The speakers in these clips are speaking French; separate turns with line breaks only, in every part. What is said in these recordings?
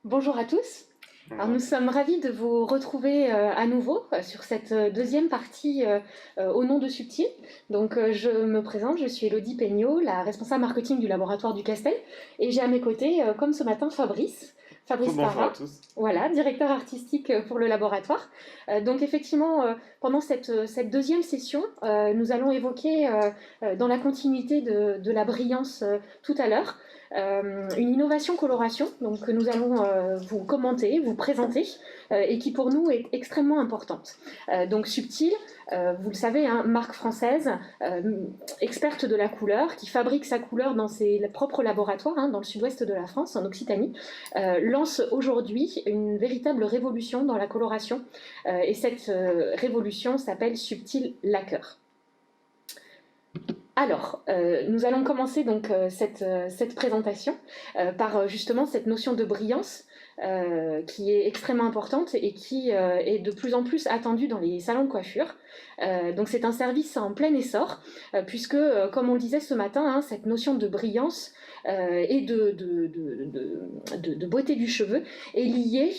Bonjour à tous. Alors, nous sommes ravis de vous retrouver à nouveau sur cette deuxième partie au nom de Subtil. Donc, je me présente, je suis Elodie Peignot, la responsable marketing du laboratoire du Castel. Et j'ai à mes côtés, comme ce matin, Fabrice
Bonjour à
Parra,
tous.
voilà, directeur artistique pour le laboratoire. Donc, effectivement, pendant cette deuxième session, nous allons évoquer, dans la continuité de la brillance tout à l'heure, une innovation coloration donc, que nous allons vous commenter, vous présenter, et qui pour nous est extrêmement importante. Donc Subtil, vous le savez, hein, marque française, experte de la couleur, qui fabrique sa couleur dans ses propres laboratoires, hein, dans le sud-ouest de la France, en Occitanie, lance aujourd'hui une véritable révolution dans la coloration, et cette révolution s'appelle Subtil Lacquer. Alors, nous allons commencer donc cette présentation par justement cette notion de brillance qui est extrêmement importante et qui est de plus en plus attendue dans les salons de coiffure. Donc c'est un service en plein essor puisque, comme on le disait ce matin, hein, cette notion de brillance et de beauté du cheveu est liée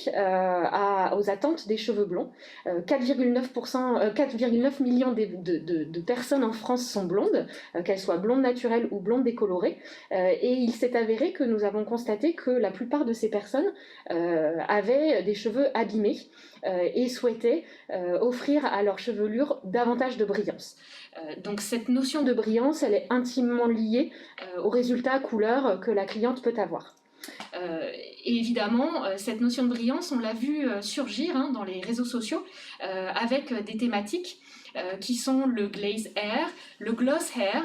aux attentes des cheveux blonds. 4,9 millions de personnes en France sont blondes, qu'elles soient blondes naturelles ou blondes décolorées. Et il s'est avéré que nous avons constaté que la plupart de ces personnes avaient des cheveux abîmés et souhaitaient offrir à leur chevelure davantage de brillance. Donc cette notion de brillance, elle est intimement liée aux résultats couleurs que la cliente peut avoir. Et évidemment, cette notion de brillance, on l'a vu surgir hein, dans les réseaux sociaux avec des thématiques qui sont le glaze hair, le gloss hair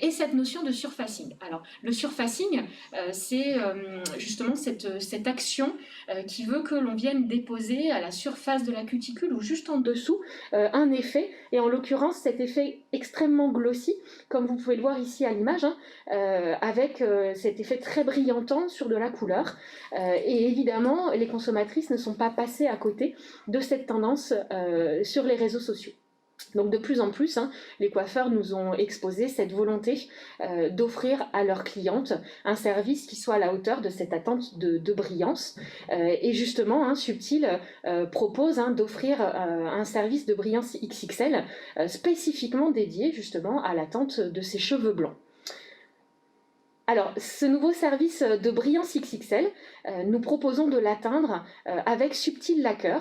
et cette notion de surfacing. Alors, le surfacing, c'est justement cette action qui veut que l'on vienne déposer à la surface de la cuticule ou juste en dessous un effet, et en l'occurrence cet effet extrêmement glossy, comme vous pouvez le voir ici à l'image, hein, avec cet effet très brillantant sur de la couleur. Et évidemment, les consommatrices ne sont pas passées à côté de cette tendance sur les réseaux sociaux. Donc de plus en plus, hein, les coiffeurs nous ont exposé cette volonté d'offrir à leurs clientes un service qui soit à la hauteur de cette attente de brillance. Et justement, hein, Subtil propose hein, d'offrir un service de brillance XXL spécifiquement dédié justement à l'attente de ces cheveux blancs. Alors, ce nouveau service de brillance XXL, nous proposons de l'atteindre avec Subtil Lacquer,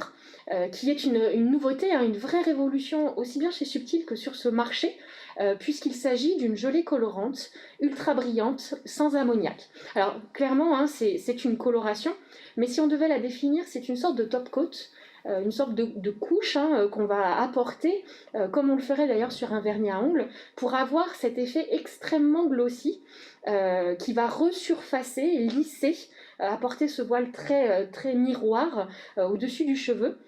qui est une nouveauté, hein, une vraie révolution, aussi bien chez Subtil que sur ce marché, puisqu'il s'agit d'une gelée colorante ultra brillante, sans ammoniac. Alors, clairement, hein, c'est une coloration, mais si on devait la définir, c'est une sorte de top coat, une sorte de couche hein, qu'on va apporter, comme on le ferait d'ailleurs sur un vernis à ongles, pour avoir cet effet extrêmement glossy qui va resurfacer, lisser, apporter ce voile très miroir au-dessus du cheveu.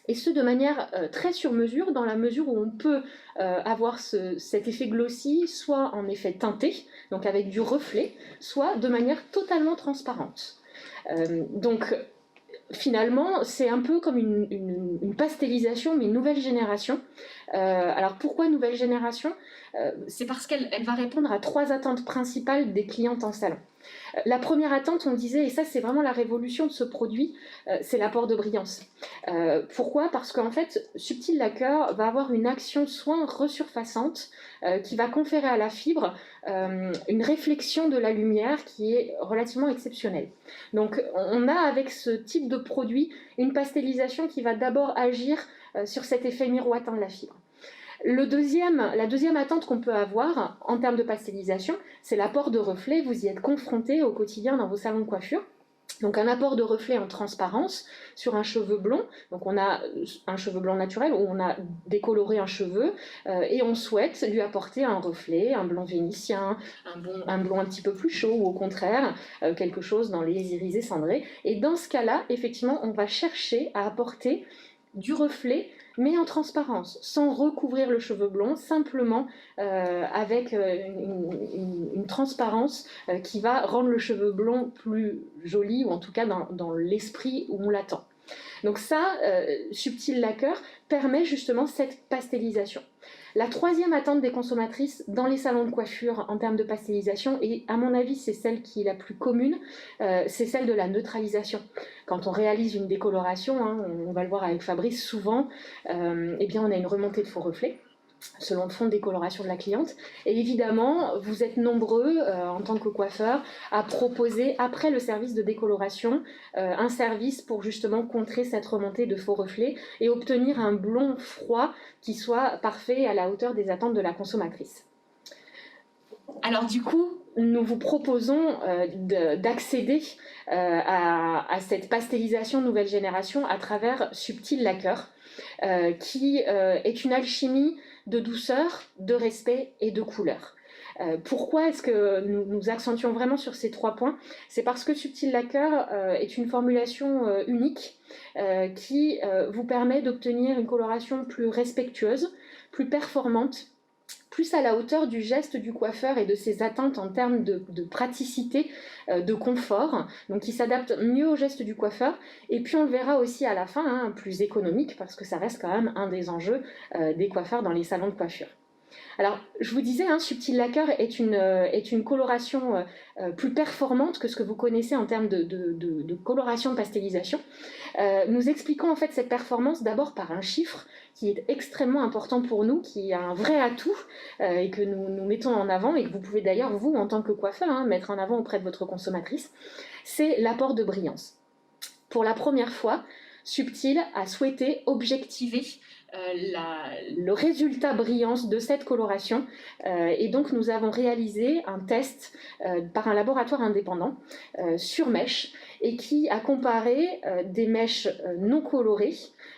Et ce de manière très sur mesure, dans la mesure où on peut avoir cet effet glossy, soit en effet teinté, donc avec du reflet, soit de manière totalement transparente. Donc finalement, c'est un peu comme une pastellisation, mais nouvelle génération. Alors pourquoi nouvelle génération ? C'est parce qu'elle va répondre à 3 attentes principales des clientes en salon. La première attente, on disait, et ça c'est vraiment la révolution de ce produit, c'est l'apport de brillance. Pourquoi ? Parce qu'en fait, Subtil Lacquer va avoir une action soin resurfaçante qui va conférer à la fibre une réflexion de la lumière qui est relativement exceptionnelle. Donc on a avec ce type de produit une pastellisation qui va d'abord agir sur cet effet miroitant de la fibre. La deuxième attente qu'on peut avoir en termes de pastellisation, c'est l'apport de reflets. Vous y êtes confronté au quotidien dans vos salons de coiffure. Donc un apport de reflet en transparence sur un cheveu blond. Donc on a un cheveu blanc naturel où on a décoloré un cheveu et on souhaite lui apporter un reflet, un blond vénitien, un blond un petit peu plus chaud ou au contraire quelque chose dans les irisés cendrés. Et dans ce cas-là, effectivement, on va chercher à apporter du reflet mais en transparence, sans recouvrir le cheveu blond, simplement avec une transparence qui va rendre le cheveu blond plus joli, ou en tout cas dans l'esprit où on l'attend. Donc ça, Subtil Lacquer permet justement cette pastellisation. La troisième attente des consommatrices dans les salons de coiffure en termes de pastellisation, et à mon avis c'est celle qui est la plus commune, c'est celle de la neutralisation. Quand on réalise une décoloration, hein, on va le voir avec Fabrice, souvent eh bien on a une remontée de faux reflets selon le fond de décoloration de la cliente. Et évidemment, vous êtes nombreux en tant que coiffeur à proposer, après le service de décoloration, un service pour justement contrer cette remontée de faux reflets et obtenir un blond froid qui soit parfait à la hauteur des attentes de la consommatrice. Alors du coup, nous vous proposons d'accéder à cette pastellisation nouvelle génération à travers Subtil Lacquer, qui est une alchimie de douceur, de respect et de couleur. Pourquoi est-ce que nous accentuons vraiment sur ces 3 points? C'est parce que Subtil Lacquer est une formulation unique qui vous permet d'obtenir une coloration plus respectueuse, plus performante, plus à la hauteur du geste du coiffeur et de ses attentes en termes de praticité, de confort, donc qui s'adapte mieux au geste du coiffeur, et puis on le verra aussi à la fin, hein, plus économique, parce que ça reste quand même un des enjeux des coiffeurs dans les salons de coiffure. Alors, je vous disais, hein, Subtil Lacquer est une coloration plus performante que ce que vous connaissez en termes de coloration de pastellisation. Nous expliquons en fait cette performance d'abord par un chiffre qui est extrêmement important pour nous, qui est un vrai atout et que nous mettons en avant, et que vous pouvez d'ailleurs, vous, en tant que coiffeur, hein, mettre en avant auprès de votre consommatrice, c'est l'apport de brillance. Pour la première fois, Subtil a souhaité objectiver le résultat brillance de cette coloration, et donc nous avons réalisé un test par un laboratoire indépendant sur mèche, et qui a comparé des mèches non colorées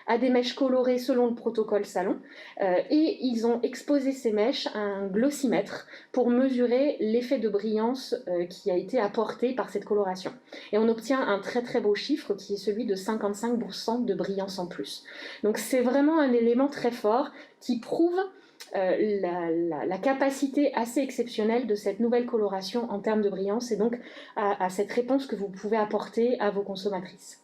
à des mèches colorées selon le protocole salon, et ils ont exposé ces mèches à un glossimètre pour mesurer l'effet de brillance qui a été apporté par cette coloration. Et on obtient un très très beau chiffre qui est celui de 55% de brillance en plus. Donc c'est vraiment un élément très fort qui prouve la capacité assez exceptionnelle de cette nouvelle coloration en termes de brillance, et donc à cette réponse que vous pouvez apporter à vos consommatrices.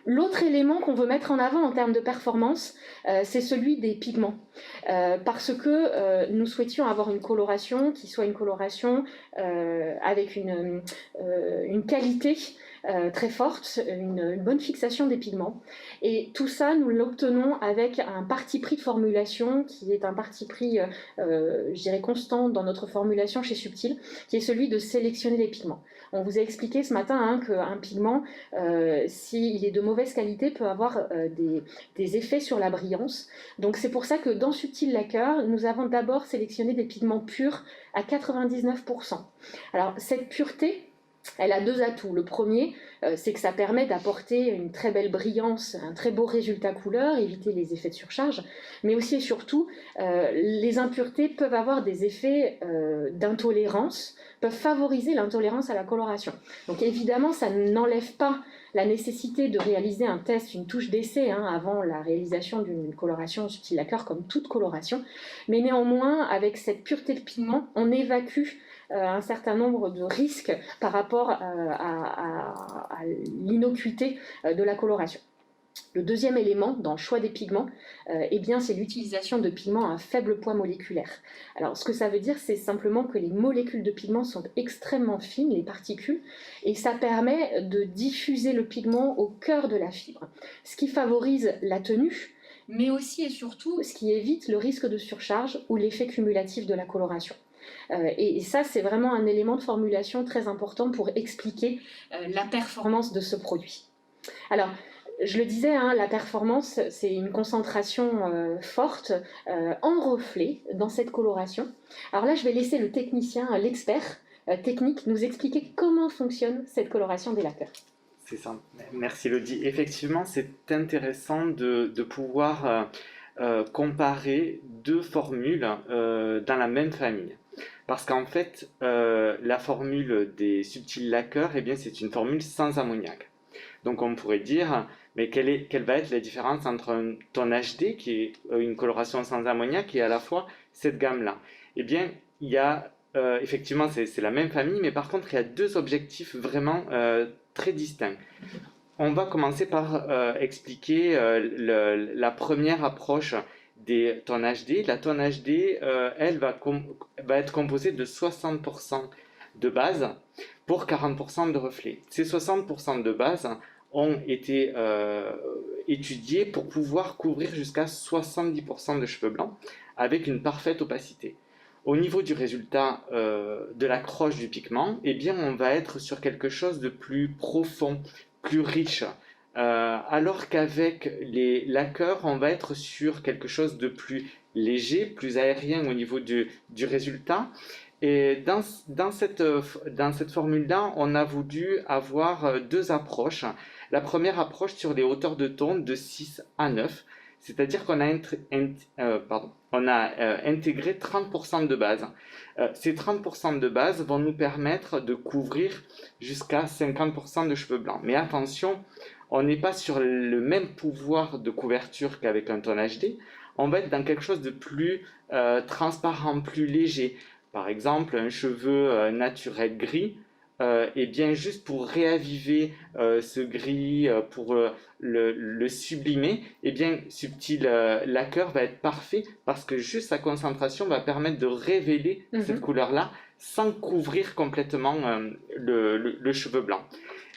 L'autre élément qu'on veut mettre en avant en termes de performance, c'est celui des pigments. Parce que nous souhaitions avoir une coloration qui soit une coloration avec une qualité très forte, une bonne fixation des pigments. Et tout ça, nous l'obtenons avec un parti pris de formulation qui est un parti pris, je dirais, constant dans notre formulation chez Subtil, qui est celui de sélectionner les pigments. On vous a expliqué ce matin hein, qu'un pigment, s'il est de mauvaise qualité, peut avoir des effets sur la brillance. Donc c'est pour ça que dans Subtil Lacquer, nous avons d'abord sélectionné des pigments purs à 99%. Alors cette pureté, elle a 2 atouts. Le premier, c'est que ça permet d'apporter une très belle brillance, un très beau résultat couleur, éviter les effets de surcharge, mais aussi et surtout, les impuretés peuvent avoir des effets d'intolérance, peuvent favoriser l'intolérance à la coloration. Donc évidemment, ça n'enlève pas la nécessité de réaliser un test, une touche d'essai hein, avant la réalisation d'une coloration Subtil Lacquer, comme toute coloration, mais néanmoins, avec cette pureté de pigment, on évacue un certain nombre de risques par rapport à l'innocuité de la coloration. Le deuxième élément dans le choix des pigments, eh bien, c'est l'utilisation de pigments à faible poids moléculaire. Alors, ce que ça veut dire, c'est simplement que les molécules de pigments sont extrêmement fines, les particules, et ça permet de diffuser le pigment au cœur de la fibre, ce qui favorise la tenue, mais aussi et surtout ce qui évite le risque de surcharge ou l'effet cumulatif de la coloration. Et ça, c'est vraiment un élément de formulation très important pour expliquer la performance de ce produit. Alors, je le disais, hein, la performance, c'est une concentration forte en reflet dans cette coloration. Alors là, je vais laisser le technicien, l'expert technique, nous expliquer comment fonctionne cette coloration des lacquers.
C'est ça. Merci Elodie. Effectivement, c'est intéressant de pouvoir comparer 2 formules dans la même famille. Parce qu'en fait, la formule des Subtil Lacquer, eh bien, c'est une formule sans ammoniac. Donc on pourrait dire, mais quelle va être la différence entre ton HD, qui est une coloration sans ammoniac, et à la fois cette gamme-là? Eh bien, il y a, effectivement, c'est la même famille, mais par contre, il y a 2 objectifs vraiment très distincts. on va commencer par expliquer la première approche des tonnes HD. La tonne HD, elle va être composée de 60% de base pour 40% de reflets. Ces 60% de base ont été étudiés pour pouvoir couvrir jusqu'à 70% de cheveux blancs avec une parfaite opacité. Au niveau du résultat de l'accroche du pigment, eh bien, on va être sur quelque chose de plus profond, plus riche. Alors qu'avec les lacquers, on va être sur quelque chose de plus léger, plus aérien au niveau du résultat. Et dans cette formule-là, on a voulu avoir deux approches. La première approche sur les hauteurs de ton de 6 à 9, c'est-à-dire qu'on a, intégré 30% de base. Ces 30% de base vont nous permettre de couvrir jusqu'à 50% de cheveux blancs. Mais attention, on n'est pas sur le même pouvoir de couverture qu'avec un ton HD. On va être dans quelque chose de plus transparent, plus léger. Par exemple, un cheveu naturel gris, et bien juste pour réaviver ce gris, pour le sublimer, et bien Subtil Lacquer va être parfait parce que juste sa concentration va permettre de révéler cette couleur-là sans couvrir complètement le cheveu blanc.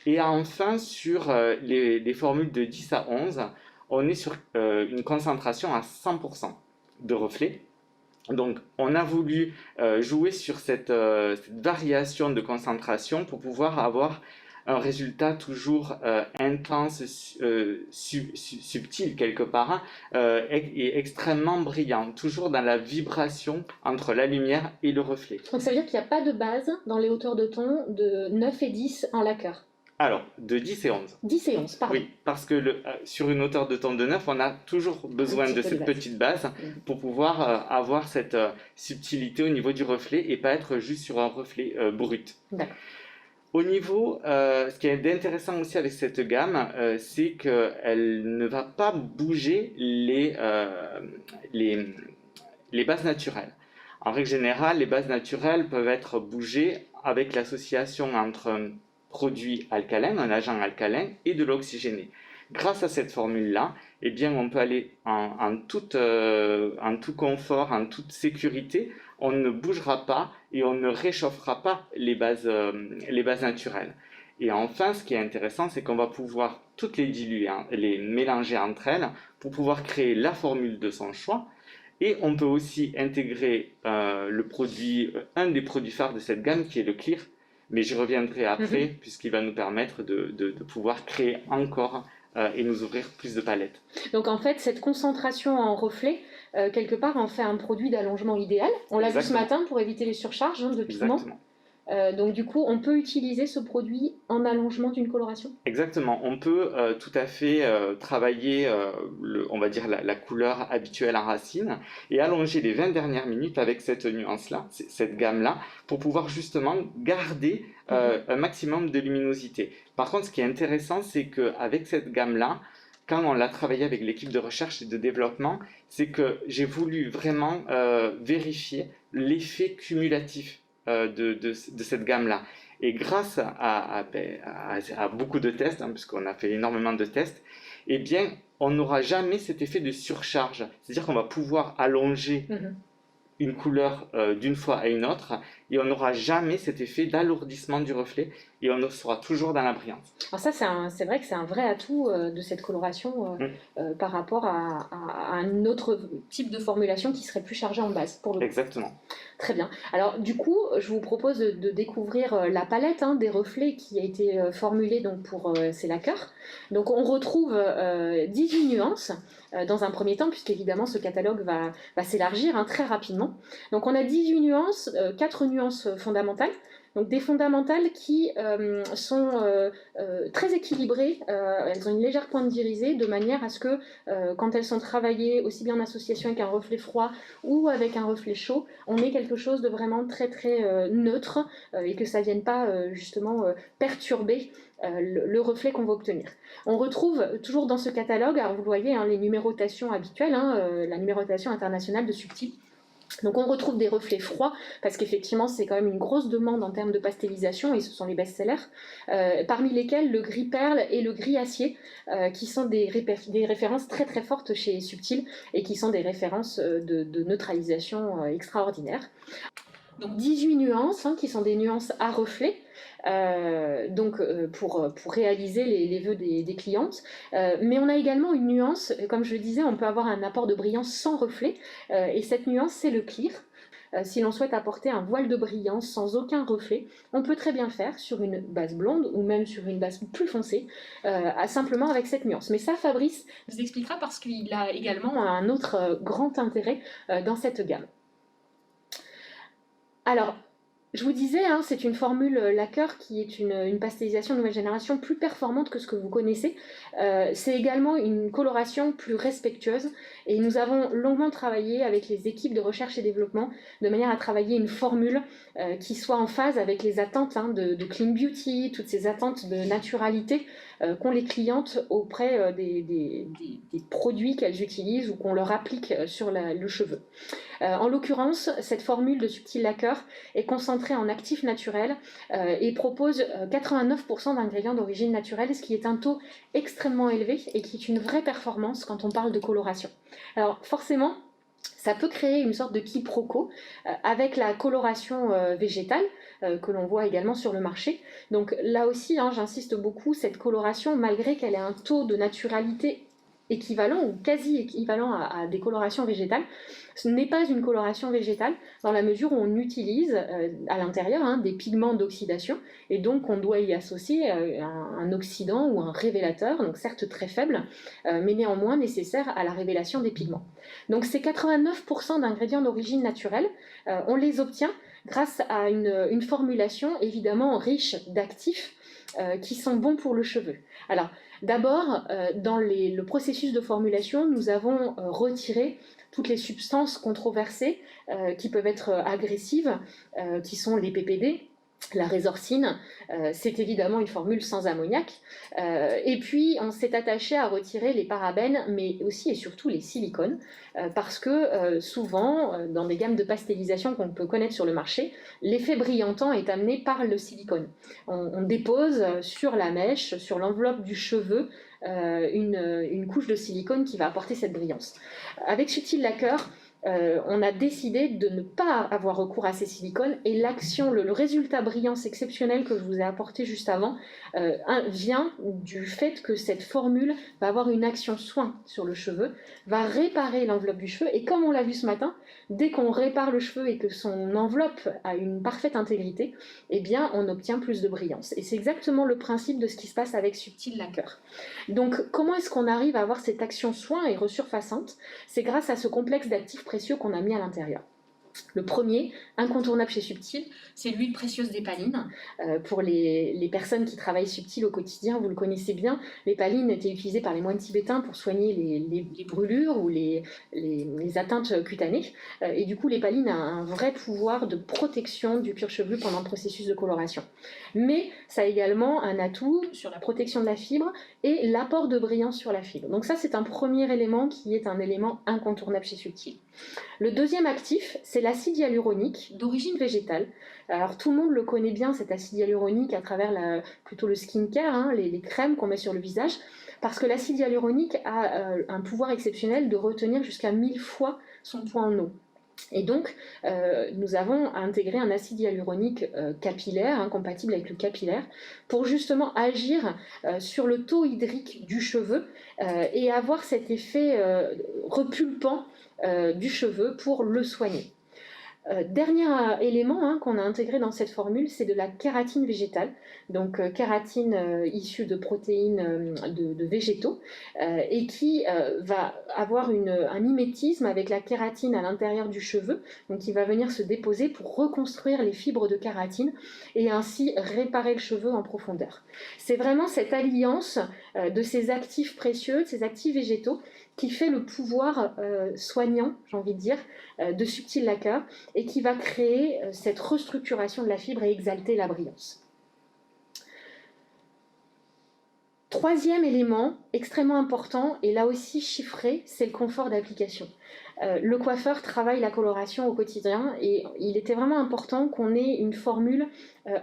Et enfin, sur les formules de 10 à 11, on est sur une concentration à 100% de reflets. Donc, on a voulu jouer sur cette variation de concentration pour pouvoir avoir un résultat toujours intense, subtil quelque part, et extrêmement brillant, toujours dans la vibration entre la lumière et le reflet.
Donc ça veut dire qu'il n'y a pas de base dans les hauteurs de ton de 9 et 10 en lacquer.
Alors, de 10 et 11.
10 et 11, pardon.
Oui, parce que sur une hauteur de ton de 9, on a toujours besoin de cette petite base pour pouvoir avoir cette subtilité au niveau du reflet et pas être juste sur un reflet brut.
D'accord.
Au niveau, ce qui est intéressant aussi avec cette gamme, c'est qu'elle ne va pas bouger les bases naturelles. En règle générale, les bases naturelles peuvent être bougées avec l'association entre un produit alcalin, un agent alcalin et de l'oxygéné. Grâce à cette formule-là, eh bien, on peut aller en tout confort, en toute sécurité. On ne bougera pas et on ne réchauffera pas les bases naturelles. Et enfin, ce qui est intéressant, c'est qu'on va pouvoir toutes les diluer, les mélanger entre elles pour pouvoir créer la formule de son choix. Et on peut aussi intégrer un des produits phares de cette gamme qui est le Clear. Mais j'y reviendrai après, puisqu'il va nous permettre de pouvoir créer encore et nous ouvrir plus de palettes.
Donc en fait, cette concentration en reflet, quelque part, en fait un produit d'allongement idéal. On l'a vu ce matin pour éviter les surcharges de pigments.
Exactement.
Donc du coup, on peut utiliser ce produit en allongement d'une coloration?
Exactement, on peut tout à fait travailler, on va dire, la couleur habituelle en racine et allonger les 20 dernières minutes avec cette nuance-là, cette gamme-là, pour pouvoir justement garder un maximum de luminosité. Par contre, ce qui est intéressant, c'est qu'avec cette gamme-là, quand on l'a travaillé avec l'équipe de recherche et de développement, c'est que j'ai voulu vraiment vérifier l'effet cumulatif de cette gamme-là. Et grâce à beaucoup de tests, puisqu'on a fait énormément de tests, eh bien, on n'aura jamais cet effet de surcharge. C'est-à-dire qu'on va pouvoir allonger une couleur d'une fois à une autre, et on n'aura jamais cet effet d'alourdissement du reflet, et on sera toujours dans la brillance.
Alors ça, c'est vrai que c'est un vrai atout de cette coloration par rapport à un autre type de formulation qui serait plus chargée en base. Pour le coup.
Exactement.
Très bien. Alors du coup, je vous propose de découvrir la palette des reflets qui a été formulée donc, pour ces lacquers. Donc on retrouve 18 nuances dans un premier temps, puisqu'évidemment ce catalogue va s'élargir très rapidement. Donc on a 18 nuances, 4 nuances fondamentales. Donc des fondamentales qui sont très équilibrées, elles ont une légère pointe d'irisée de manière à ce que quand elles sont travaillées aussi bien en association avec un reflet froid ou avec un reflet chaud, on ait quelque chose de vraiment très très neutre et que ça ne vienne pas justement perturber le reflet qu'on va obtenir. On retrouve toujours dans ce catalogue, alors vous voyez les numérotations habituelles, la numérotation internationale de Subtil. Donc on retrouve des reflets froids, parce qu'effectivement c'est quand même une grosse demande en termes de pastelisation, et ce sont les best-sellers, parmi lesquels le gris perle et le gris acier, qui sont des références très très fortes chez Subtil, et qui sont des références de neutralisation extraordinaires. Donc 18 nuances, qui sont des nuances à reflets, pour réaliser les vœux des clientes. Mais on a également une nuance, comme je le disais, on peut avoir un apport de brillance sans reflet, et cette nuance c'est le clear. Si l'on souhaite apporter un voile de brillance sans aucun reflet, on peut très bien le faire sur une base blonde ou même sur une base plus foncée, simplement avec cette nuance. Mais ça, Fabrice vous expliquera parce qu'il a également un autre grand intérêt dans cette gamme. Alors, je vous disais, c'est une formule lacquer qui est une pastélisation nouvelle génération plus performante que ce que vous connaissez. C'est également une coloration plus respectueuse, et nous avons longuement travaillé avec les équipes de recherche et développement de manière à travailler une formule qui soit en phase avec les attentes de clean beauty, toutes ces attentes de naturalité qu'ont les clientes auprès des produits qu'elles utilisent ou qu'on leur applique sur le cheveu. En l'occurrence, cette formule de Subtil Lacquer est concentrée en actifs naturels et propose 89% d'ingrédients d'origine naturelle, ce qui est un taux extrêmement élevé et qui est une vraie performance quand on parle de coloration. Alors forcément, ça peut créer une sorte de quiproquo avec la coloration végétale que l'on voit également sur le marché. Donc là aussi, j'insiste beaucoup, cette coloration, malgré qu'elle ait un taux de naturalité équivalent ou quasi équivalent à des colorations végétales, ce n'est pas une coloration végétale dans la mesure où on utilise à l'intérieur des pigments d'oxydation, et donc on doit y associer un oxydant ou un révélateur, donc certes très faible, mais néanmoins nécessaire à la révélation des pigments. Donc ces 89% d'ingrédients d'origine naturelle, on les obtient grâce à une formulation évidemment riche d'actifs qui sont bons pour le cheveu. Alors d'abord, dans le processus de formulation, nous avons retiré toutes les substances controversées qui peuvent être agressives, qui sont les PPD, la résorcine, c'est évidemment une formule sans ammoniac. Et puis, on s'est attaché à retirer les parabènes, mais aussi et surtout les silicones, parce que souvent, dans des gammes de pastélisation qu'on peut connaître sur le marché, l'effet brillantant est amené par le silicone. On dépose sur la mèche, sur l'enveloppe du cheveu, une couche de silicone qui va apporter cette brillance. Avec Subtil Lacquer, on a décidé de ne pas avoir recours à ces silicones, et l'action, le résultat brillance exceptionnel que je vous ai apporté juste avant vient du fait que cette formule va avoir une action soin sur le cheveu, va réparer l'enveloppe du cheveu, et comme on l'a vu ce matin, dès qu'on répare le cheveu et que son enveloppe a une parfaite intégrité, eh bien on obtient plus de brillance. Et c'est exactement le principe de ce qui se passe avec Subtil Lacquer. Donc comment est-ce qu'on arrive à avoir cette action soin et resurfaçante? C'est grâce à ce complexe d'actifs précieux qu'on a mis à l'intérieur. Le premier, incontournable chez Subtil, c'est l'huile précieuse d'hépaline. Pour les personnes qui travaillent Subtil au quotidien, vous le connaissez bien, l'hépaline était utilisée par les moines tibétains pour soigner les brûlures ou les atteintes cutanées. Et du coup, l'hépaline a un vrai pouvoir de protection du cuir chevelu pendant le processus de coloration. Mais ça a également un atout sur la protection de la fibre et l'apport de brillance sur la fibre. Donc ça, c'est un premier élément qui est un élément incontournable chez Subtil. Le deuxième actif, c'est l'acide hyaluronique d'origine végétale. Alors tout le monde le connaît bien, cet acide hyaluronique, à travers plutôt le skincare, les crèmes qu'on met sur le visage, parce que l'acide hyaluronique a un pouvoir exceptionnel de retenir jusqu'à 1000 fois son poids en eau. Et donc, nous avons intégré un acide hyaluronique capillaire, compatible avec le capillaire, pour justement agir sur le taux hydrique du cheveu et avoir cet effet repulpant du cheveu pour le soigner. Dernier élément qu'on a intégré dans cette formule, c'est de la kératine végétale, donc kératine issue de protéines de végétaux, et qui va avoir un mimétisme avec la kératine à l'intérieur du cheveu, donc qui va venir se déposer pour reconstruire les fibres de kératine et ainsi réparer le cheveu en profondeur. C'est vraiment cette alliance de ces actifs précieux, de ces actifs végétaux, qui fait le pouvoir soignant, j'ai envie de dire, de Subtil Lacquer, et qui va créer cette restructuration de la fibre et exalter la brillance. Troisième élément extrêmement important, et là aussi chiffré, c'est le confort d'application. Le coiffeur travaille la coloration au quotidien et il était vraiment important qu'on ait une formule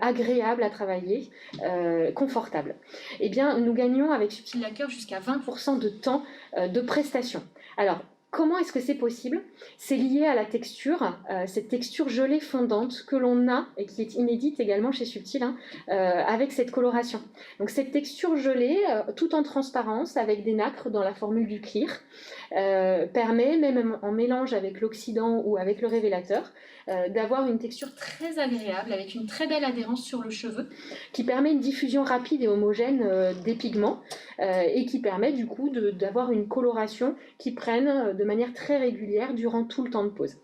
agréable à travailler, confortable. Eh bien, nous gagnons avec Subtil Lacquer jusqu'à 20% de temps de prestation. Alors, comment est-ce que c'est possible? C'est lié à la texture, cette texture gelée fondante que l'on a et qui est inédite également chez Subtil, avec cette coloration. Donc cette texture gelée, tout en transparence, avec des nacres dans la formule du clear, permet, même en mélange avec l'oxydant ou avec le révélateur, d'avoir une texture très agréable, avec une très belle adhérence sur le cheveu, qui permet une diffusion rapide et homogène des pigments, et qui permet du coup d'avoir une coloration qui prenne de manière très régulière durant tout le temps de pose.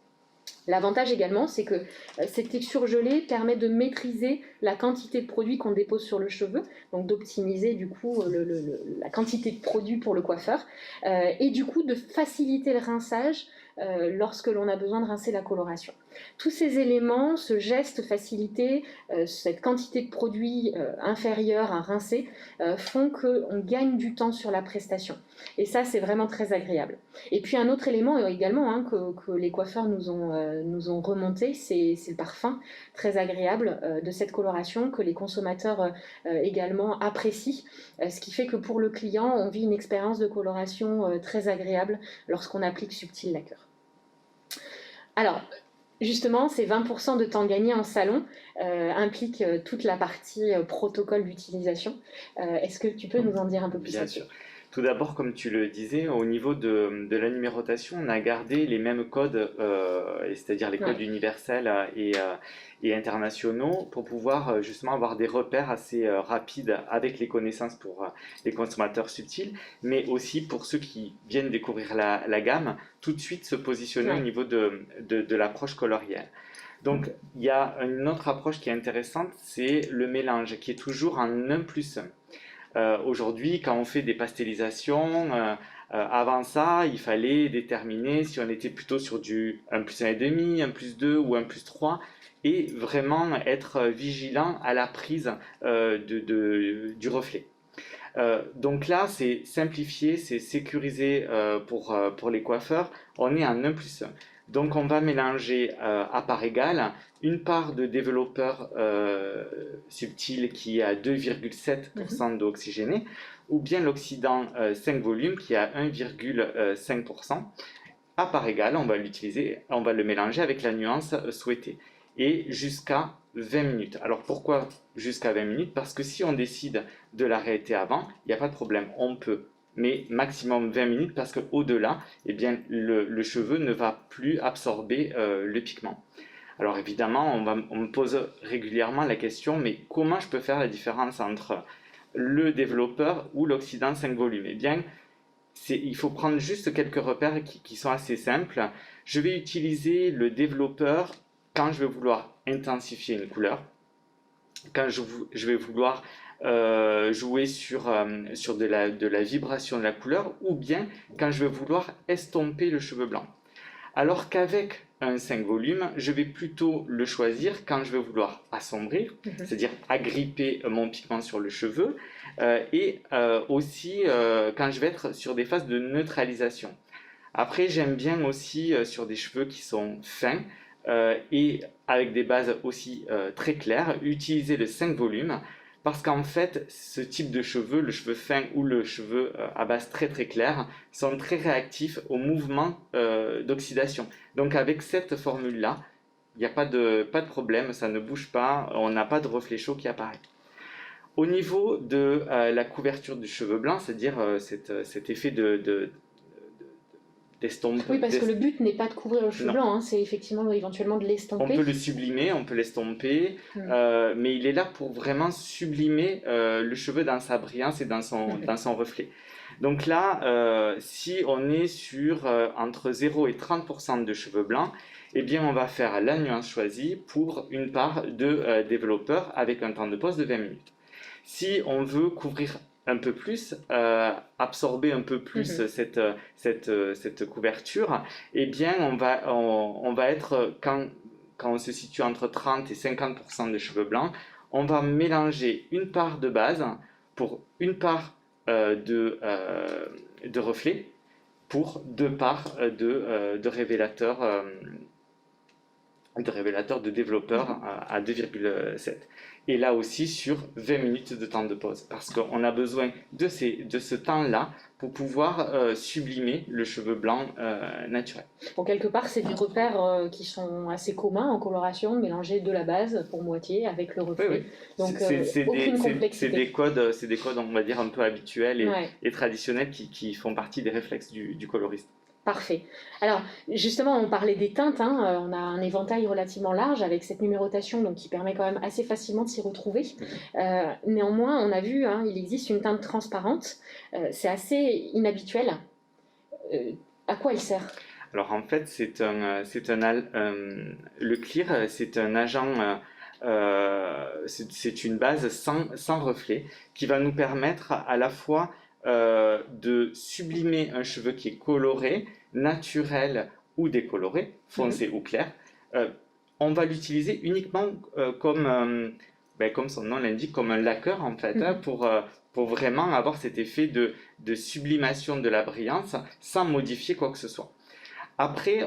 L'avantage également, c'est que cette texture gelée permet de maîtriser la quantité de produit qu'on dépose sur le cheveu, donc d'optimiser du coup la quantité de produit pour le coiffeur, et du coup de faciliter le rinçage lorsque l'on a besoin de rincer la coloration. Tous ces éléments, ce geste facilité, cette quantité de produit inférieure à rincer, font qu'on gagne du temps sur la prestation. Et ça, c'est vraiment très agréable. Et puis un autre élément également que les coiffeurs nous ont remonté, c'est le parfum très agréable de cette coloration que les consommateurs également apprécient, ce qui fait que pour le client, on vit une expérience de coloration très agréable lorsqu'on applique Subtil Lacquer. Alors, justement, ces 20% de temps gagné en salon impliquent toute la partie protocole d'utilisation. Est-ce que tu peux nous en dire un peu plus là-dessus?
Bien sûr. Tout d'abord, comme tu le disais, au niveau de la numérotation, on a gardé les mêmes codes, c'est-à-dire les codes universels et internationaux, pour pouvoir justement avoir des repères assez rapides avec les connaissances pour les consommateurs subtils, mais aussi pour ceux qui viennent découvrir la gamme, tout de suite se positionner au niveau de l'approche colorielle. Donc, il y a une autre approche qui est intéressante, c'est le mélange, qui est toujours en 1+1. Aujourd'hui, quand on fait des pasteurisations, avant ça, il fallait déterminer si on était plutôt sur du 1+1,5, 1+2 ou 1+3, et vraiment être vigilant à la prise du reflet. Donc là, c'est simplifié, c'est sécurisé pour les coiffeurs. On est en 1+1. Donc on va mélanger à part égale une part de développeur subtil qui est à 2,7% d'oxygéné, ou bien l'oxydant 5 volumes qui est à 1,5%. À part égale, on va l'utiliser, on va le mélanger avec la nuance souhaitée. Et jusqu'à 20 minutes. Alors pourquoi jusqu'à 20 minutes? Parce que si on décide de l'arrêter avant, il n'y a pas de problème, on peut. Mais maximum 20 minutes parce qu'au-delà, eh bien, le cheveu ne va plus absorber le pigment. Alors évidemment, on me pose régulièrement la question, mais comment je peux faire la différence entre le développeur ou l'oxydant 5 volumes? Eh bien, il faut prendre juste quelques repères qui sont assez simples. Je vais utiliser le développeur quand je vais vouloir intensifier une couleur, quand je vais vouloir jouer sur de la vibration de la couleur, ou bien quand je vais vouloir estomper le cheveu blanc. Alors qu'avec un 5 volumes, je vais plutôt le choisir quand je vais vouloir assombrir, c'est-à-dire agripper mon pigment sur le cheveu, et aussi quand je vais être sur des phases de neutralisation. Après, j'aime bien aussi sur des cheveux qui sont fins, et avec des bases aussi très claires, utiliser le 5 volumes, parce qu'en fait, ce type de cheveux, le cheveu fin ou le cheveu à base très très claire, sont très réactifs au mouvement d'oxydation. Donc avec cette formule-là, il n'y a pas de problème, ça ne bouge pas, on n'a pas de reflet chaud qui apparaît. Au niveau de la couverture du cheveu blanc, c'est-à-dire cet effet d'estomper.
Oui, parce que le but n'est pas de couvrir le cheveu blanc, c'est effectivement éventuellement de l'estomper.
On peut le sublimer, on peut l'estomper, mais il est là pour vraiment sublimer le cheveu dans sa brillance et dans son reflet. Donc là, si on est sur entre 0 et 30% de cheveux blancs, eh bien on va faire la nuance choisie pour une part de développeur avec un temps de pose de 20 minutes. Si on veut couvrir un peu plus, absorber un peu plus cette couverture, eh bien on va être, quand on se situe entre 30 et 50% de cheveux blancs, on va mélanger une part de base pour une part de reflets pour 2 parts de révélateurs de développeurs à 2,7. Et là aussi sur 20 minutes de temps de pause, parce qu'on a besoin de ce temps-là pour pouvoir sublimer le cheveu blanc naturel.
Bon, quelque part, c'est des repères qui sont assez communs en coloration, mélanger de la base pour moitié avec le reflet.
Oui.
Donc, aucune complexité.
C'est des codes, on va dire, un peu habituels
Ouais.
et traditionnels qui font partie des réflexes du coloriste.
Parfait. Alors, justement, on parlait des teintes, hein, on a un éventail relativement large avec cette numérotation donc, qui permet quand même assez facilement de s'y retrouver. Néanmoins, on a vu, hein, il existe une teinte transparente, c'est assez inhabituel. À quoi elle sert ?
Alors en fait, le clear, c'est un agent, c'est une base sans reflet qui va nous permettre à la fois de sublimer un cheveu qui est coloré, naturel ou décoloré, foncé ou clair. On va l'utiliser uniquement comme son nom l'indique, comme un lacqueur en fait, pour vraiment avoir cet effet de sublimation de la brillance sans modifier quoi que ce soit. Après,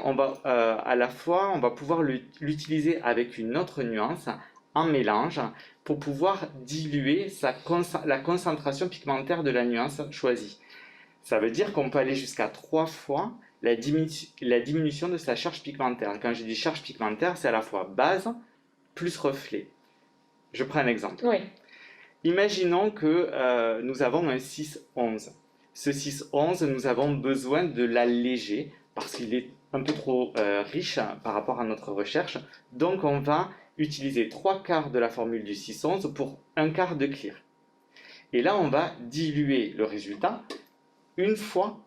à la fois, on va pouvoir l'utiliser avec une autre nuance en mélange pour pouvoir diluer la concentration pigmentaire de la nuance choisie. Ça veut dire qu'on peut aller jusqu'à 3 fois la diminution de sa charge pigmentaire. Quand je dis charge pigmentaire, c'est à la fois base plus reflet. Je prends un exemple.
Oui.
Imaginons que nous avons un 6-11. Ce 6-11, nous avons besoin de l'alléger parce qu'il est un peu trop riche par rapport à notre recherche. Donc on va utiliser 3/4 de la formule du 6-11 pour 1/4 de clear. Et là, on va diluer le résultat une fois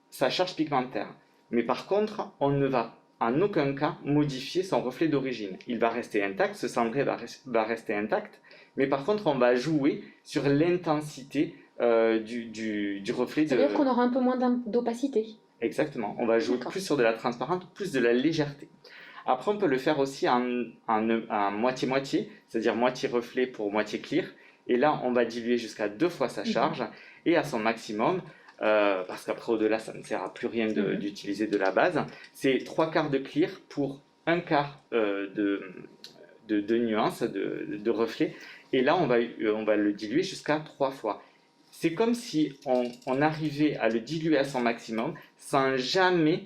sa charge pigmentaire. Mais par contre, on ne va en aucun cas modifier son reflet d'origine. Il va rester intact, ce cendré va rester intact, mais par contre, on va jouer sur l'intensité du reflet.
C'est-à-dire qu'on aura un peu moins d'opacité.
Exactement, on va jouer plus sur de la transparence, plus de la légèreté. Après, on peut le faire aussi en moitié-moitié, c'est-à-dire moitié reflet pour moitié clear. Et là, on va diluer jusqu'à 2 fois sa charge et à son maximum, parce qu'après, au-delà, ça ne sert à plus rien d'utiliser de la base. C'est 3/4 de clear pour 1/4 de nuance, de reflet. Et là, on va le diluer jusqu'à 3 fois. C'est comme si on arrivait à le diluer à son maximum sans jamais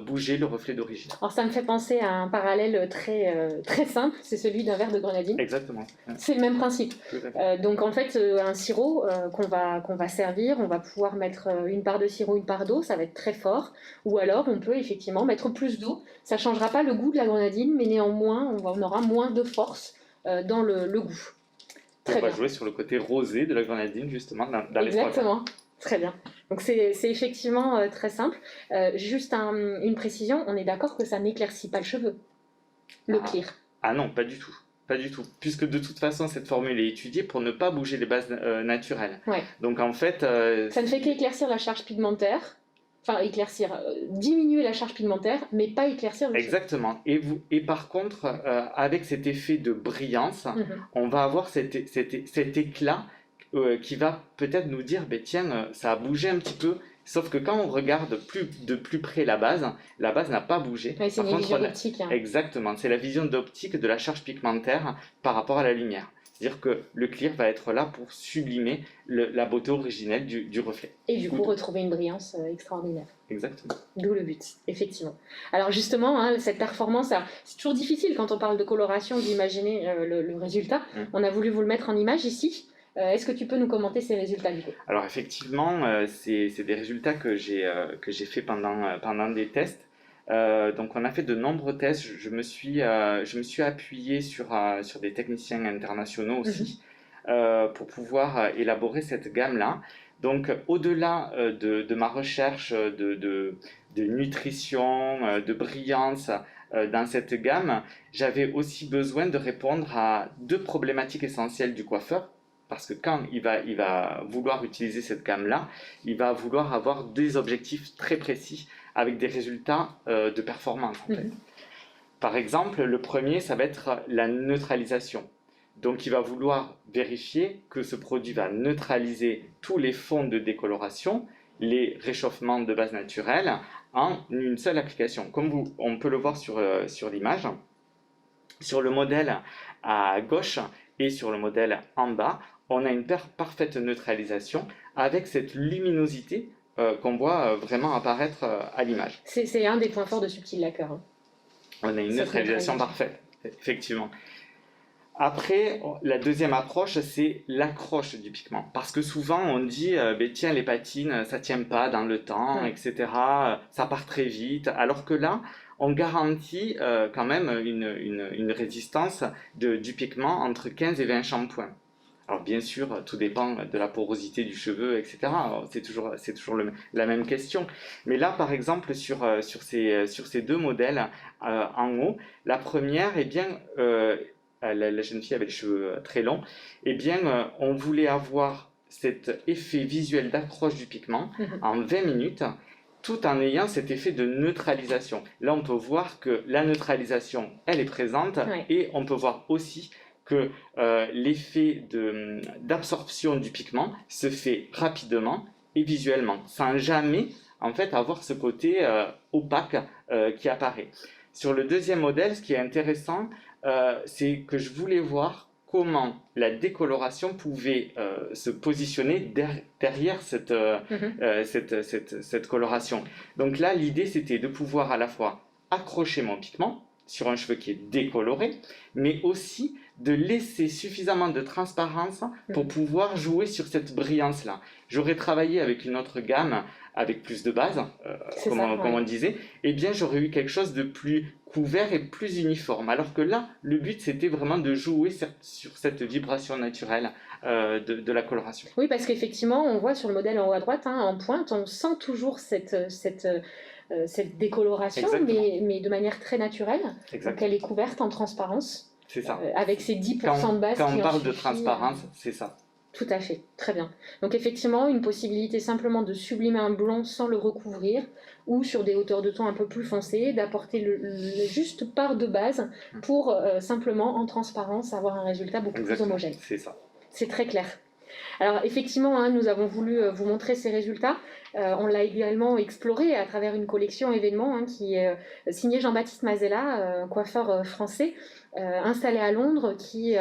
bouger le reflet d'origine.
Alors ça me fait penser à un parallèle très simple, c'est celui d'un verre de grenadine.
Exactement.
C'est le même principe. Donc en fait, un sirop qu'on va servir, on va pouvoir mettre une part de sirop, une part d'eau, ça va être très fort. Ou alors on peut effectivement mettre plus d'eau. Ça ne changera pas le goût de la grenadine, mais néanmoins on aura moins de force dans le goût.
On va jouer sur le côté rosé de la grenadine justement dans les 3/4.
Exactement. Très bien. Donc c'est effectivement très simple. Juste une précision, on est d'accord que ça n'éclaircit pas le cheveu, le clear.
Ah non, pas du tout. Pas du tout. Puisque de toute façon, cette formule est étudiée pour ne pas bouger les bases naturelles.
Ouais.
Donc en fait...
ça ne fait qu'éclaircir la charge pigmentaire. Enfin, diminuer la charge pigmentaire, mais pas éclaircir le cheveu.
Exactement. Et par contre, avec cet effet de brillance, on va avoir cet éclat qui va peut-être nous dire, tiens, ça a bougé un petit peu. Sauf que quand on regarde de plus près la base n'a pas bougé.
Ouais, c'est une vision optique. Hein.
Exactement, c'est la vision d'optique de la charge pigmentaire par rapport à la lumière. C'est-à-dire que le clear va être là pour sublimer la beauté originelle du reflet.
Et du coup, retrouver une brillance extraordinaire.
Exactement.
D'où le but, effectivement. Alors justement, hein, cette performance, c'est toujours difficile quand on parle de coloration d'imaginer le résultat. On a voulu vous le mettre en image ici. Est-ce que tu peux nous commenter ces résultats du coup ?
Alors effectivement, c'est des résultats que j'ai fait pendant des tests. Donc on a fait de nombreux tests. Je me suis appuyé sur des techniciens internationaux aussi pour pouvoir élaborer cette gamme-là. Donc au-delà de ma recherche de nutrition, de brillance dans cette gamme, j'avais aussi besoin de répondre à 2 problématiques essentielles du coiffeur. Parce que quand il va vouloir utiliser cette gamme-là, il va vouloir avoir des objectifs très précis avec des résultats de performance. En fait. Par exemple, le premier, ça va être la neutralisation. Donc il va vouloir vérifier que ce produit va neutraliser tous les fonds de décoloration, les réchauffements de base naturelle, en une seule application. Comme on peut le voir sur l'image, sur le modèle à gauche et sur le modèle en bas, on a une parfaite neutralisation avec cette luminosité qu'on voit vraiment apparaître à l'image.
C'est un des points forts de Subtil Lacquer. Hein.
On a une neutralisation parfaite, effectivement. Après, la deuxième approche, c'est l'accroche du pigment. Parce que souvent, on dit, tiens, les patines, ça tient pas dans le temps, etc. Ça part très vite. Alors que là, on garantit quand même une résistance du pigment entre 15 et 20 shampoings. Alors bien sûr, tout dépend de la porosité du cheveu, etc. C'est toujours la même question. Mais là, par exemple, sur ces deux modèles en haut, la première, eh bien, la jeune fille avait les cheveux très longs, eh bien, on voulait avoir cet effet visuel d'accroche du pigment en 20 minutes, tout en ayant cet effet de neutralisation. Là, on peut voir que la neutralisation, elle est présente, et on peut voir aussi que l'effet d'absorption du pigment se fait rapidement et visuellement, sans jamais en fait avoir ce côté opaque qui apparaît. Sur le deuxième modèle, ce qui est intéressant, c'est que je voulais voir comment la décoloration pouvait se positionner derrière cette coloration. Donc là, l'idée, c'était de pouvoir à la fois accrocher mon pigment sur un cheveu qui est décoloré, mais aussi de laisser suffisamment de transparence pour pouvoir jouer sur cette brillance-là. J'aurais travaillé avec une autre gamme, avec plus de base, comme on disait, et bien j'aurais eu quelque chose de plus couvert et plus uniforme. Alors que là, le but, c'était vraiment de jouer sur cette vibration naturelle de la coloration.
Oui, parce qu'effectivement, on voit sur le modèle en haut à droite, en pointe, on sent toujours cette décoloration, mais de manière très naturelle. Donc elle est couverte en transparence.
C'est ça.
Avec ces 10% de base.
Quand on parle de transparence, c'est ça.
Tout à fait, très bien. Donc effectivement, une possibilité simplement de sublimer un blond sans le recouvrir, ou sur des hauteurs de ton un peu plus foncées, d'apporter le juste part de base pour simplement, en transparence, avoir un résultat beaucoup plus homogène.
C'est ça.
C'est très clair. Alors effectivement, nous avons voulu vous montrer ces résultats. On l'a également exploré à travers une collection événement qui est signée Jean-Baptiste Mazella, coiffeur français, installé à Londres, qui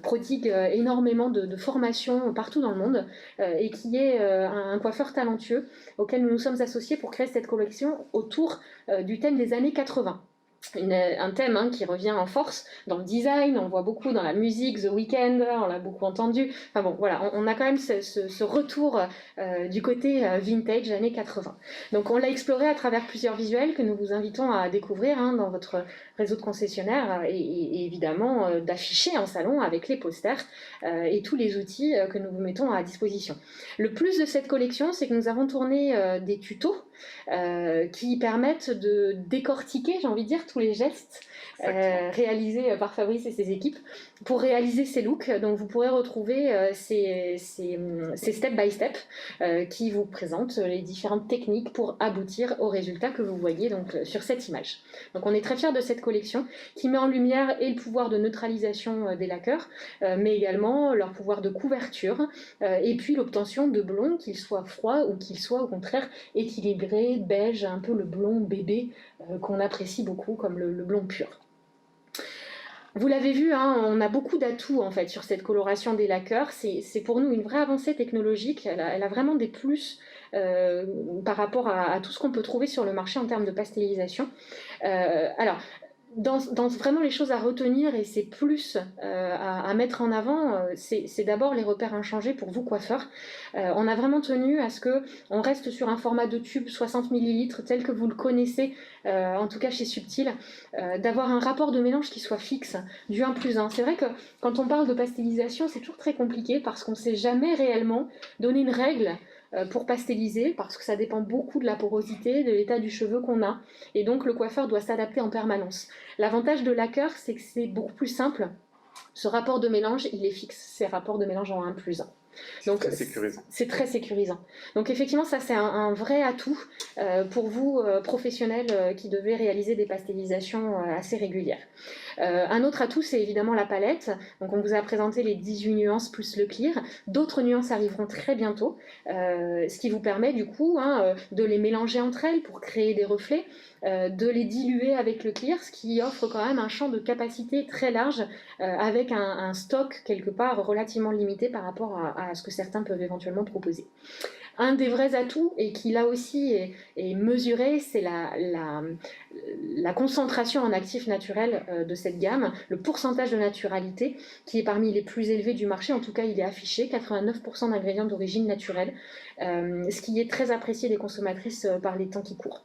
prodigue énormément de formations partout dans le monde et qui est un coiffeur talentueux auquel nous nous sommes associés pour créer cette collection autour du thème des années 80. Un thème qui revient en force dans le design, on le voit beaucoup dans la musique, The Weeknd, on l'a beaucoup entendu. Enfin bon, voilà, on a quand même ce retour du côté vintage, années 80. Donc on l'a exploré à travers plusieurs visuels que nous vous invitons à découvrir dans votre réseau de concessionnaires et évidemment d'afficher en salon avec les posters et tous les outils que nous vous mettons à disposition. Le plus de cette collection, c'est que nous avons tourné des tutos qui permettent de décortiquer, j'ai envie de dire, tous les gestes réalisés par Fabrice et ses équipes pour réaliser ces looks. Donc vous pourrez retrouver ces step by step qui vous présentent les différentes techniques pour aboutir au résultat que vous voyez donc sur cette image. Donc on est très fiers de cette collection qui met en lumière et le pouvoir de neutralisation des lacqueurs, mais également leur pouvoir de couverture et puis l'obtention de blonds, qu'ils soient froids ou qu'ils soient au contraire équilibrés, beige, un peu le blond bébé qu'on apprécie beaucoup comme le blond pur. Vous l'avez vu, on a beaucoup d'atouts en fait sur cette coloration des lacqueurs. C'est pour nous une vraie avancée technologique. Elle a vraiment des plus par rapport à tout ce qu'on peut trouver sur le marché en termes de pastellisation. Alors, dans vraiment les choses à retenir et c'est plus à mettre en avant, c'est d'abord les repères inchangés pour vous coiffeurs. On a vraiment tenu à ce qu'on reste sur un format de tube 60 ml tel que vous le connaissez, en tout cas chez Subtil, d'avoir un rapport de mélange qui soit fixe, du 1+1. C'est vrai que quand on parle de pastellisation, c'est toujours très compliqué parce qu'on ne sait jamais réellement donner une règle pour pastelliser, parce que ça dépend beaucoup de la porosité, de l'état du cheveu qu'on a, et donc le coiffeur doit s'adapter en permanence. L'avantage de lacquer, c'est que c'est beaucoup plus simple. Ce rapport de mélange, il est fixe, c'est rapport de mélange en 1+1.
C'est
Donc
très sécurisant.
c'est très sécurisant. Donc effectivement, ça c'est un vrai atout pour vous, professionnels qui devez réaliser des pasteurisations assez régulières. Un autre atout, c'est évidemment la palette. Donc on vous a présenté les 18 nuances plus le clear. D'autres nuances arriveront très bientôt, ce qui vous permet du coup de les mélanger entre elles pour créer des reflets, de les diluer avec le clear, ce qui offre quand même un champ de capacité très large, avec un stock quelque part relativement limité par rapport à ce que certains peuvent éventuellement proposer. Un des vrais atouts, et qui là aussi est mesuré, c'est la concentration en actifs naturels de cette gamme, le pourcentage de naturalité qui est parmi les plus élevés du marché, en tout cas il est affiché, 89% d'ingrédients d'origine naturelle, ce qui est très apprécié des consommatrices par les temps qui courent.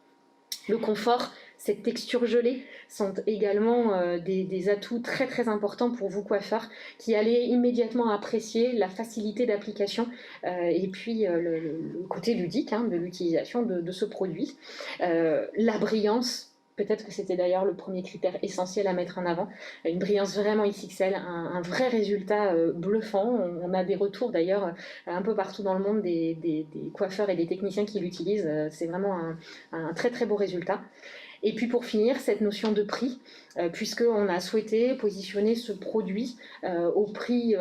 Le confort, cette texture gelée sont également des atouts très très importants pour vous coiffeurs qui allez immédiatement apprécier la facilité d'application et puis le côté ludique de l'utilisation de ce produit. La brillance. Peut-être que c'était d'ailleurs le premier critère essentiel à mettre en avant. Une brillance vraiment XXL, un vrai résultat bluffant. On a des retours d'ailleurs un peu partout dans le monde des coiffeurs et des techniciens qui l'utilisent. C'est vraiment un très très beau résultat. Et puis pour finir, cette notion de prix, puisqu'on a souhaité positionner ce produit au prix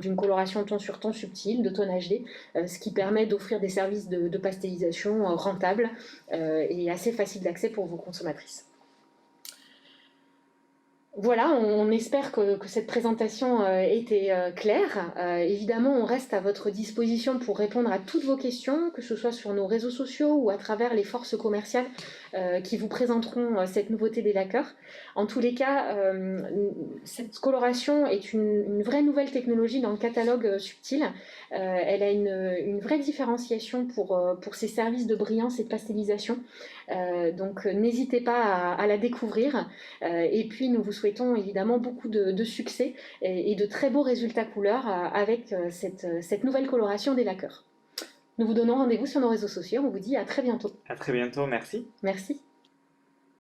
d'une coloration ton sur ton subtile, de ton HD, ce qui permet d'offrir des services de pastélisation rentables et assez faciles d'accès pour vos consommatrices. Voilà, on espère que cette présentation était claire. Évidemment, on reste à votre disposition pour répondre à toutes vos questions, que ce soit sur nos réseaux sociaux ou à travers les forces commerciales qui vous présenteront cette nouveauté des lacqueurs. En tous les cas, cette coloration est une vraie nouvelle technologie dans le catalogue subtil. Elle a une vraie différenciation pour ses services de brillance et de pastelisation. Donc n'hésitez pas à la découvrir. Et puis nous vous souhaitons évidemment beaucoup de succès et de très beaux résultats couleurs avec cette nouvelle coloration des lacqueurs. Nous vous donnons rendez-vous sur nos réseaux sociaux. On vous dit à très bientôt.
À très bientôt, merci.
Merci.